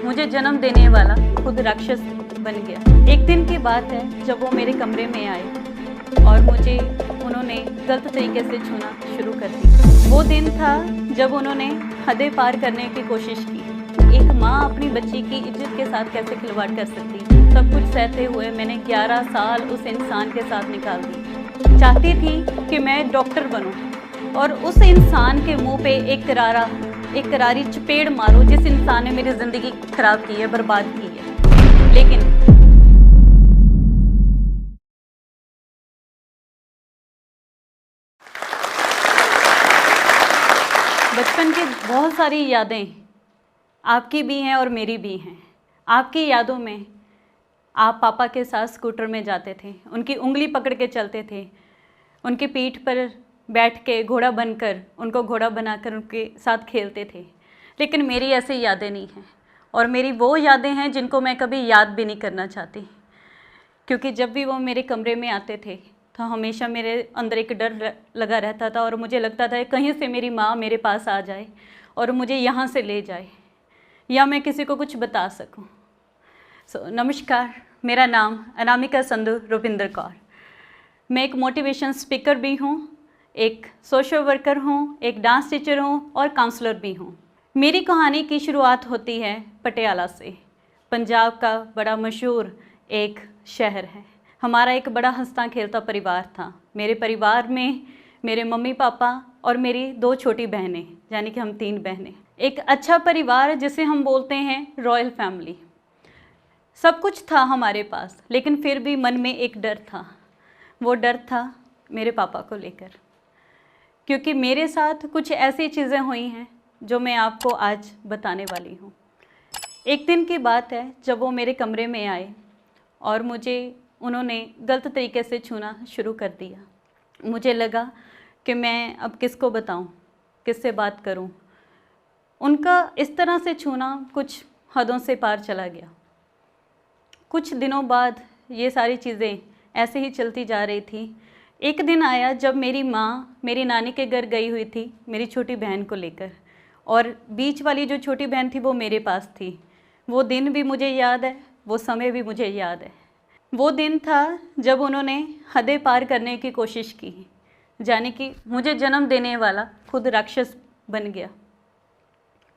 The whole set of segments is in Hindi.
मुझे जन्म देने वाला खुद राक्षस बन गया। एक दिन की बात है जब वो मेरे कमरे में आए और मुझे उन्होंने गलत तरीके से छूना शुरू कर दी। वो दिन था जब उन्होंने हदें पार करने की कोशिश की। एक माँ अपनी बच्ची की इज्जत के साथ कैसे खिलवाड़ कर सकती। सब कुछ सहते हुए मैंने 11 साल उस इंसान के साथ निकाल दी। चाहती थी कि मैं डॉक्टर बनूं और उस इंसान के मुंह पे एक करारी चपेड़ मारो जिस इंसान ने मेरी ज़िंदगी खराब की है, बर्बाद की है। लेकिन बचपन की बहुत सारी यादें आपकी भी हैं और मेरी भी हैं। आपकी यादों में आप पापा के साथ स्कूटर में जाते थे, उनकी उंगली पकड़ के चलते थे, उनकी पीठ पर बैठ के घोड़ा बनकर उनको घोड़ा बनाकर उनके साथ खेलते थे। लेकिन मेरी ऐसी यादें नहीं हैं और मेरी वो यादें हैं जिनको मैं कभी याद भी नहीं करना चाहती, क्योंकि जब भी वो मेरे कमरे में आते थे तो हमेशा मेरे अंदर एक डर लगा रहता था और मुझे लगता था कहीं से मेरी माँ मेरे पास आ जाए और मुझे यहाँ से ले जाए या मैं किसी को कुछ बता सकूँ। नमस्कार, मेरा नाम अनामिका संधू रुपिंदर कौर। मैं एक मोटिवेशन स्पीकर भी हूँ, एक सोशल वर्कर हूँ, एक डांस टीचर हूँ और काउंसलर भी हूँ। मेरी कहानी की शुरुआत होती है पटियाला से। पंजाब का बड़ा मशहूर एक शहर है। हमारा एक बड़ा हंसता खेलता परिवार था। मेरे परिवार में मेरे मम्मी पापा और मेरी 2 छोटी बहनें, यानी कि हम 3 बहनें। एक अच्छा परिवार जिसे हम बोलते हैं रॉयल फैमिली। सब कुछ था हमारे पास, लेकिन फिर भी मन में एक डर था। वो डर था मेरे पापा को लेकर, क्योंकि मेरे साथ कुछ ऐसी चीज़ें हुई हैं जो मैं आपको आज बताने वाली हूँ। एक दिन की बात है जब वो मेरे कमरे में आए और मुझे उन्होंने गलत तरीके से छूना शुरू कर दिया। मुझे लगा कि मैं अब किसको बताऊँ, किससे बात करूँ। उनका इस तरह से छूना कुछ हदों से पार चला गया। कुछ दिनों बाद ये सारी चीज़ें ऐसे ही चलती जा रही थी। एक दिन आया जब मेरी माँ मेरी नानी के घर गई हुई थी मेरी छोटी बहन को लेकर, और बीच वाली जो छोटी बहन थी वो मेरे पास थी। वो दिन भी मुझे याद है, वो समय भी मुझे याद है। वो दिन था जब उन्होंने हदें पार करने की कोशिश की, यानी कि मुझे जन्म देने वाला खुद राक्षस बन गया।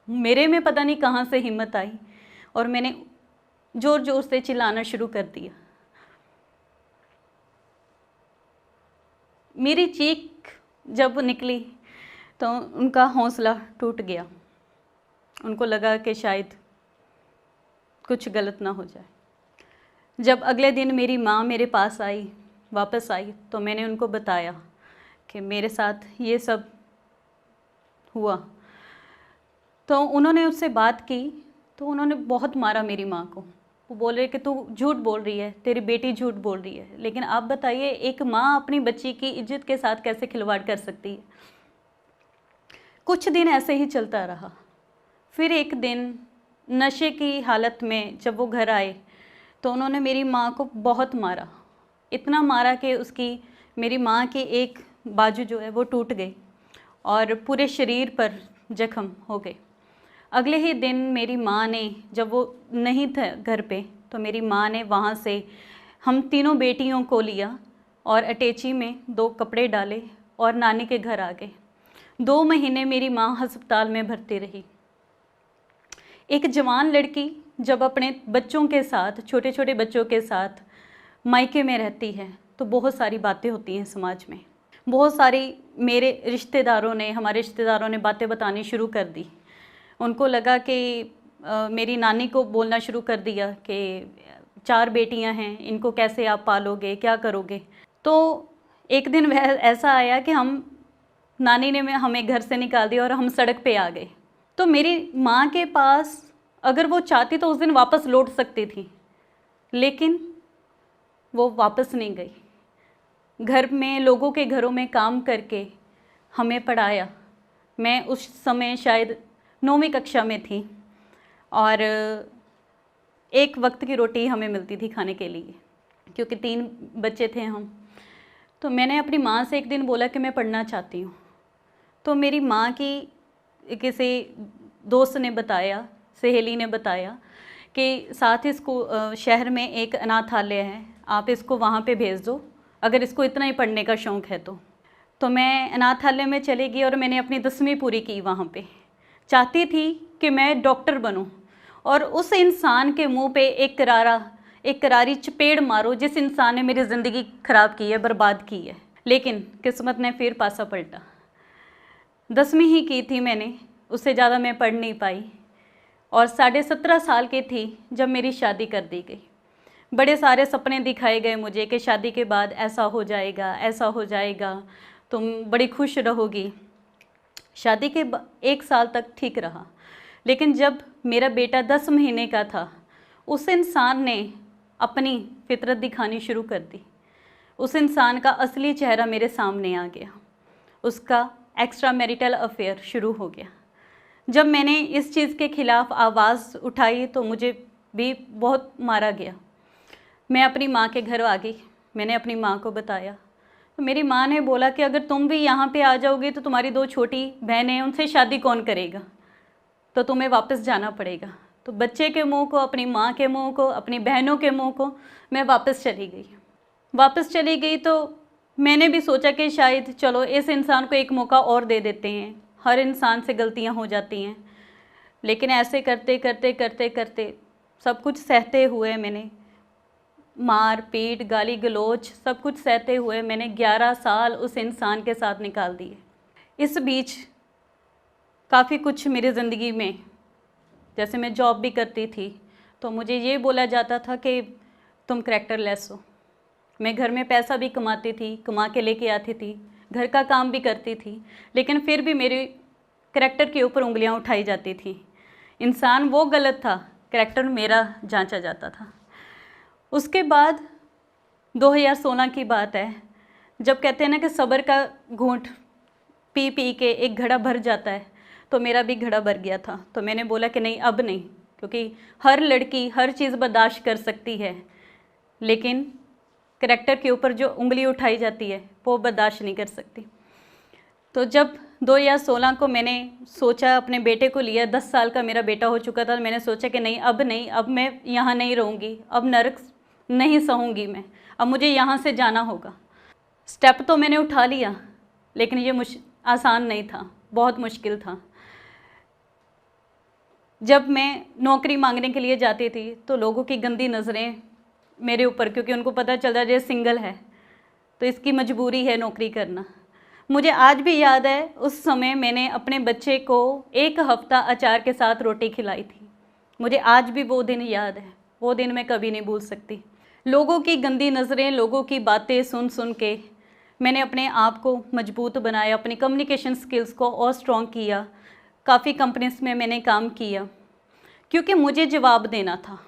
मेरे में पता नहीं कहाँ से हिम्मत आई और मैंने ज़ोर ज़ोर से चिल्लाना शुरू कर दिया। मेरी चीख जब निकली तो उनका हौसला टूट गया। उनको लगा कि शायद कुछ गलत ना हो जाए। जब अगले दिन मेरी माँ मेरे पास आई, वापस आई, तो मैंने उनको बताया कि मेरे साथ ये सब हुआ। तो उन्होंने उससे बात की तो उन्होंने बहुत मारा मेरी माँ को। वो बोल रहे कि तू झूठ बोल रही है, तेरी बेटी झूठ बोल रही है। लेकिन आप बताइए, एक माँ अपनी बच्ची की इज्जत के साथ कैसे खिलवाड़ कर सकती है। कुछ दिन ऐसे ही चलता रहा। फिर एक दिन नशे की हालत में जब वो घर आए तो उन्होंने मेरी माँ को बहुत मारा। इतना मारा कि मेरी माँ की एक बाजू जो है वो टूट गई और पूरे शरीर पर जख्म हो गए। अगले ही दिन मेरी माँ ने, जब वो नहीं था घर पे, तो मेरी माँ ने वहाँ से हम तीनों बेटियों को लिया और अटैची में 2 कपड़े डाले और नानी के घर आ गए। 2 महीने मेरी माँ अस्पताल में भर्ती रही। एक जवान लड़की जब अपने बच्चों के साथ, छोटे छोटे बच्चों के साथ मायके में रहती है तो बहुत सारी बातें होती हैं समाज में। बहुत सारी हमारे रिश्तेदारों ने बातें बतानी शुरू कर दी। उनको लगा कि मेरी नानी को बोलना शुरू कर दिया कि 4 बेटियां हैं, इनको कैसे आप पालोगे, क्या करोगे। तो एक दिन वह ऐसा आया कि नानी ने हमें घर से निकाल दिया और हम सड़क पे आ गए। तो मेरी माँ के पास अगर वो चाहती तो उस दिन वापस लौट सकती थी, लेकिन वो वापस नहीं गई। घर में, लोगों के घरों में काम करके हमें पढ़ाया। मैं उस समय शायद 9वीं कक्षा में थी और एक वक्त की रोटी हमें मिलती थी खाने के लिए, क्योंकि 3 बच्चे थे हम। तो मैंने अपनी माँ से एक दिन बोला कि मैं पढ़ना चाहती हूँ। तो मेरी माँ की किसी दोस्त ने बताया सहेली ने बताया कि साथ ही शहर में एक अनाथालय है, आप इसको वहाँ पे भेज दो अगर इसको इतना ही पढ़ने का शौक़ है तो मैं अनाथालय में चली गई और मैंने अपनी 10वीं पूरी की वहाँ पे। चाहती थी कि मैं डॉक्टर बनूं और उस इंसान के मुंह पे एक करारी चपेड़ मारो जिस इंसान ने मेरी ज़िंदगी ख़राब की है, बर्बाद की है। लेकिन किस्मत ने फिर पासा पलटा। 10वीं ही की थी मैंने, उससे ज़्यादा मैं पढ़ नहीं पाई और 17.5 साल की थी जब मेरी शादी कर दी गई। बड़े सारे सपने दिखाए गए मुझे कि शादी के बाद ऐसा हो जाएगा, ऐसा हो जाएगा, तुम बड़ी खुश रहोगी। शादी के 1 साल तक ठीक रहा, लेकिन जब मेरा बेटा 10 महीने का था उस इंसान ने अपनी फितरत दिखानी शुरू कर दी। उस इंसान का असली चेहरा मेरे सामने आ गया। उसका एक्स्ट्रा मैरिटल अफेयर शुरू हो गया। जब मैंने इस चीज़ के ख़िलाफ़ आवाज़ उठाई तो मुझे भी बहुत मारा गया। मैं अपनी माँ के घर आ गई, मैंने अपनी माँ को बताया तो मेरी माँ ने बोला कि अगर तुम भी यहाँ पे आ जाओगी तो तुम्हारी 2 छोटी बहनें हैं, उनसे शादी कौन करेगा, तो तुम्हें वापस जाना पड़ेगा। तो बच्चे के मुंह को, अपनी माँ के मुंह को, अपनी बहनों के मुंह को मैं वापस चली गई। तो मैंने भी सोचा कि शायद चलो इस इंसान को एक मौका और दे देते हैं, हर इंसान से गलतियाँ हो जाती हैं। लेकिन ऐसे करते करते सब कुछ सहते हुए मैंने मार पीट, गाली गलौज सब कुछ सहते हुए मैंने 11 साल उस इंसान के साथ निकाल दिए। इस बीच काफ़ी कुछ मेरी ज़िंदगी में, जैसे मैं जॉब भी करती थी तो मुझे ये बोला जाता था कि तुम करैक्टरलेस हो। मैं घर में पैसा भी कमाती थी, कमा के लेके आती थी, घर का काम भी करती थी, लेकिन फिर भी मेरे करैक्टर के ऊपर उंगलियां उठाई जाती थी। इंसान वो गलत था, करैक्टर मेरा जांचा जाता था। उसके बाद 2016 की बात है, जब कहते हैं ना कि सब्र का घूंट पी पी के एक घड़ा भर जाता है, तो मेरा भी घड़ा भर गया था। तो मैंने बोला कि नहीं, अब नहीं, क्योंकि हर लड़की हर चीज़ बर्दाश्त कर सकती है, लेकिन करैक्टर के ऊपर जो उंगली उठाई जाती है वो बर्दाश्त नहीं कर सकती। तो जब 2016 को मैंने सोचा, अपने बेटे को लिया, 10 साल का मेरा बेटा हो चुका था, मैंने सोचा कि नहीं, अब मैं यहाँ नहीं रहूँगी, अब नरक नहीं सहूँगी मैं, अब मुझे यहाँ से जाना होगा। स्टेप तो मैंने उठा लिया, लेकिन ये आसान नहीं था, बहुत मुश्किल था। जब मैं नौकरी मांगने के लिए जाती थी तो लोगों की गंदी नज़रें मेरे ऊपर, क्योंकि उनको पता चल रहा है ये सिंगल है तो इसकी मजबूरी है नौकरी करना। मुझे आज भी याद है, उस समय मैंने अपने बच्चे को 1 हफ्ता अचार के साथ रोटी खिलाई थी। मुझे आज भी वो दिन याद है, वो दिन मैं कभी नहीं भूल सकती। लोगों की गंदी नज़रें, लोगों की बातें सुन सुन के मैंने अपने आप को मजबूत बनाया, अपनी कम्युनिकेशन स्किल्स को और स्ट्रॉन्ग किया। काफ़ी कंपनीज में मैंने काम किया, क्योंकि मुझे जवाब देना था,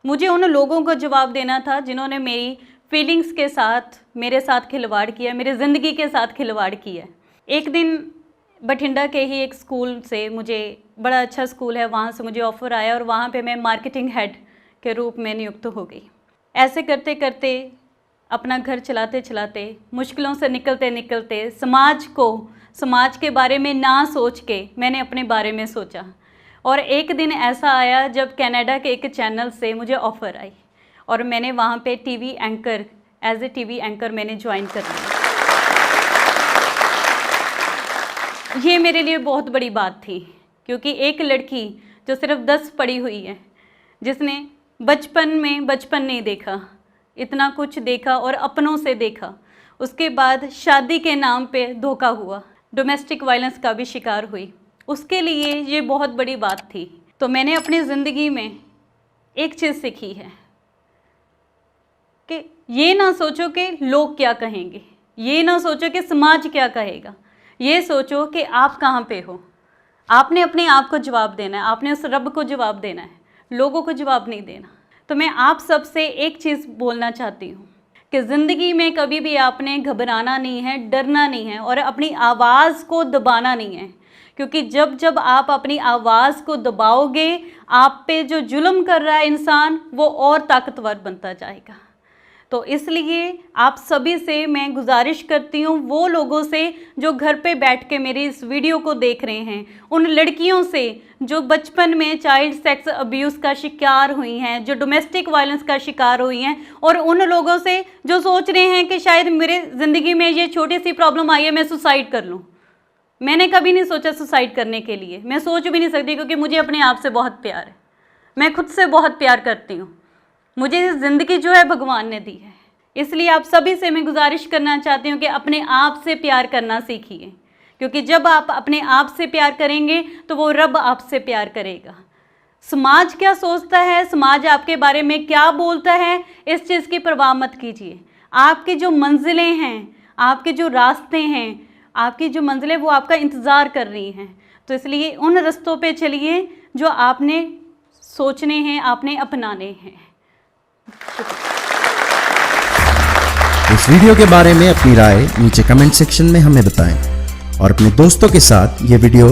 मुझे उन लोगों को जवाब देना था जिन्होंने मेरी फीलिंग्स के साथ मेरे साथ खिलवाड़ किया, मेरी ज़िंदगी के साथ खिलवाड़ किया। एक दिन बठिंडा के ही एक स्कूल से, मुझे बड़ा अच्छा स्कूल है, वहाँ से मुझे ऑफ़र आया और वहाँ पे मैं मार्केटिंग हेड के रूप में नियुक्त हो गई। ऐसे करते करते, अपना घर चलाते चलाते, मुश्किलों से निकलते निकलते, समाज के बारे में ना सोच के मैंने अपने बारे में सोचा। और एक दिन ऐसा आया जब कनाडा के एक चैनल से मुझे ऑफ़र आई और मैंने वहाँ पे एज ए टीवी एंकर मैंने ज्वाइन कर लिया। ये मेरे लिए बहुत बड़ी बात थी, क्योंकि एक लड़की जो सिर्फ 10 पढ़ी हुई है, जिसने बचपन नहीं देखा, इतना कुछ देखा और अपनों से देखा, उसके बाद शादी के नाम पे धोखा हुआ, डोमेस्टिक वायलेंस का भी शिकार हुई, उसके लिए ये बहुत बड़ी बात थी। तो मैंने अपनी ज़िंदगी में एक चीज़ सीखी है कि ये ना सोचो कि लोग क्या कहेंगे, ये ना सोचो कि समाज क्या कहेगा, ये सोचो कि आप कहाँ पे हो। आपने अपने आप को जवाब देना है, आपने उस रब को जवाब देना है, लोगों को जवाब नहीं देना। तो मैं आप सबसे एक चीज़ बोलना चाहती हूँ कि ज़िंदगी में कभी भी आपने घबराना नहीं है, डरना नहीं है और अपनी आवाज़ को दबाना नहीं है, क्योंकि जब जब आप अपनी आवाज़ को दबाओगे, आप पे जो जुल्म कर रहा है इंसान, वो और ताकतवर बनता जाएगा। तो इसलिए आप सभी से मैं गुजारिश करती हूँ, वो लोगों से जो घर पे बैठ के मेरी इस वीडियो को देख रहे हैं, उन लड़कियों से जो बचपन में चाइल्ड सेक्स अब्यूज़ का शिकार हुई हैं, जो डोमेस्टिक वायलेंस का शिकार हुई हैं, और उन लोगों से जो सोच रहे हैं कि शायद मेरे ज़िंदगी में ये छोटी सी प्रॉब्लम आई है, मैं सुसाइड कर लूँ। मैंने कभी नहीं सोचा सुसाइड करने के लिए, मैं सोच भी नहीं सकती, क्योंकि मुझे अपने आप से बहुत प्यार है। मैं खुद से बहुत प्यार करती हूँ। मुझे ज़िंदगी जो है भगवान ने दी है। इसलिए आप सभी से मैं गुजारिश करना चाहती हूँ कि अपने आप से प्यार करना सीखिए, क्योंकि जब आप अपने आप से प्यार करेंगे तो वो रब आपसे प्यार करेगा। समाज क्या सोचता है, समाज आपके बारे में क्या बोलता है, इस चीज़ की परवाह मत कीजिए। आपकी जो मंजिलें हैं, आपके जो रास्ते हैं, आपकी जो मंजिलें वो आपका इंतज़ार कर रही हैं। तो इसलिए उन रास्तों पे चलिए जो आपने सोचने हैं, आपने अपनाने हैं। इस वीडियो के बारे में अपनी राय नीचे कमेंट सेक्शन में हमें बताएं और अपने दोस्तों के साथ ये वीडियो